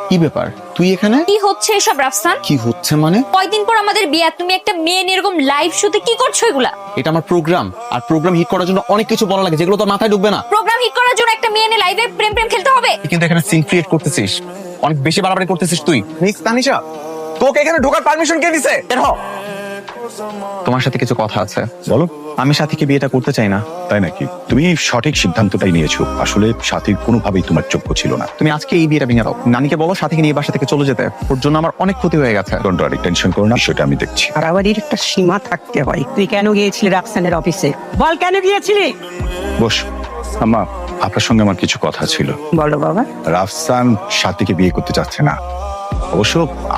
কি ব্যাপার তুই এখানে? কি হচ্ছে এসব রাফসান? কি হচ্ছে মানে? কয়দিন পর আমাদের বিয়ে, তুমি একটা মেয়ে নিয়ে এরকম লাইভ শোতে কি করছো এগুলা? এটা আমার প্রোগ্রাম, আর প্রোগ্রাম হিট করার জন্য অনেক কিছু বলা লাগে যেগুলো তোর মাথায় ঢুকবে না। প্রোগ্রাম হিট করার জন্য একটা মেয়ে নিয়ে লাইভে প্রেম প্রেম খেলতে হবে? কিন্তু এখানে সিন ক্রিয়েট করতেছিস, অনেক বেশি বাড়াবাড়ি করতেছিস তুই। তানিশা, তোকে এখানে ঢোকার পারমিশন কে দিছে? বের হ। তোমার সাথে কিছু কথা আছে। বলো। আমি সাথীকে বিয়েটা করতে চাই না। তাই নাকি? তুমি সঠিক সিদ্ধান্তটাই নিয়েছো। আসলে সাথীর কোনোভাবেই তোমার যোগ্য ছিল না। তুমি আজকে এই বিয়েটা ভেঙে দাও। নানিকে বলো সাথীকে নিয়ে বাসা থেকে চলে যেতে। ওর জন্য আমার অনেক ক্ষতি হয়ে গেছে। ডোন্ট ওয়ারি, টেনশন করো না, সেটা আমি দেখছি। বাড়াবাড়ির একটা সীমা থাকতে হয়। তুই কেন গিয়েছিলি রাফসানের অফিসে? বল কেন গিয়েছিলি? বস। আম্মা, আপনার সঙ্গে আমার কিছু কথা ছিল। বলো বাবা। রাফসান সাথীকে বিয়ে করতে চাচ্ছে না। অবশ্য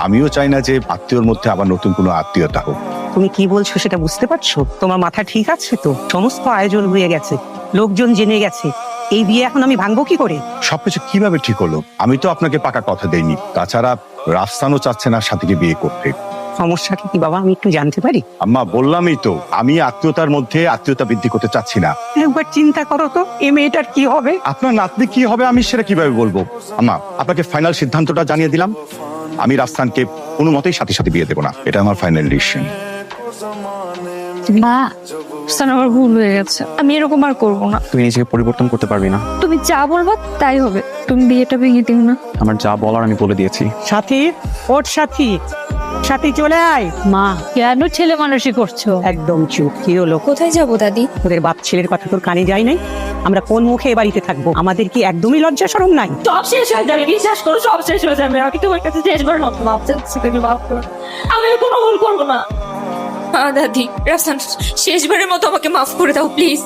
আমিও চাই না যে আত্মীয়র মধ্যে আবার নতুন কোনো আত্মীয়তা হোক। তুমি কি বলছো সেটা বুঝতে পারছো? তোমার মাথা ঠিক আছে তো? সমস্ত আয়োজন হয়ে গেছে, লোকজন জেনে গেছে। এই বিয়ে এখন আমি ভাঙবো কি করে? সবকিছু কিভাবে ঠিক হলো? আমি তো আপনাকে পাকা কথা দেইনি। তাছাড়া রাফসানও চাচ্ছে না সাথীকে বিয়ে করতে। সমস্যাটা কি বাবা, আমি একটু জানতে পারি? আম্মা, বললামই তো, আমি আত্মীয়তার মধ্যে আত্মীয়তা বৃদ্ধি করতে চাচ্ছি না। একবার চিন্তা করো তো, এই মেয়েটার কি হবে? আপনার নাতনি কি হবে আমি সেটা কিভাবে বলবো? আম্মা, আপনাকে ফাইনাল সিদ্ধান্তটা জানিয়ে দিলাম। আমি রাফসানকে কোনো মতেই সাথে সাথে বিয়ে দেবো না। এটা আমার ফাইনাল ডিসিশন। মা, রাফসান, আমার ভুল হয়ে গেছে, আমি এরকম আর করবো না। তুই নিজেকে পরিবর্তন করতে পারবি না। তুমি যা বলবা তাই হবে, তুমি বিয়েটা ভেঙে দিও না। আমার যা বলার আমি বলে দিয়েছি। সাথী, ওর সাথী, সাথী চলে আয়। মা, কেন ছেলে মানুষই করছো? একদম চুপ। কি হলো? কোথায় যাবো দাদি? তোদের বাপ ছেলের কথা তোর কানে যায় নাই? আমরা কোন মুখে এ বাড়িতে থাকবো? আমাদের কি একদমই লজ্জা শরম নাই? সব শেষ হয়ে যাবে, বিশ্বাস করো, সব শেষ হয়ে যাবে। আমি তোমার কাছে শেষবার মতো মাপ চাচ্ছি, তুমি মাফ করো। আমি আর কোনো ভুল করবো না। দাদি, রাফসান শেষবারের মতো আমাকে মাফ করে দাও প্লিজ।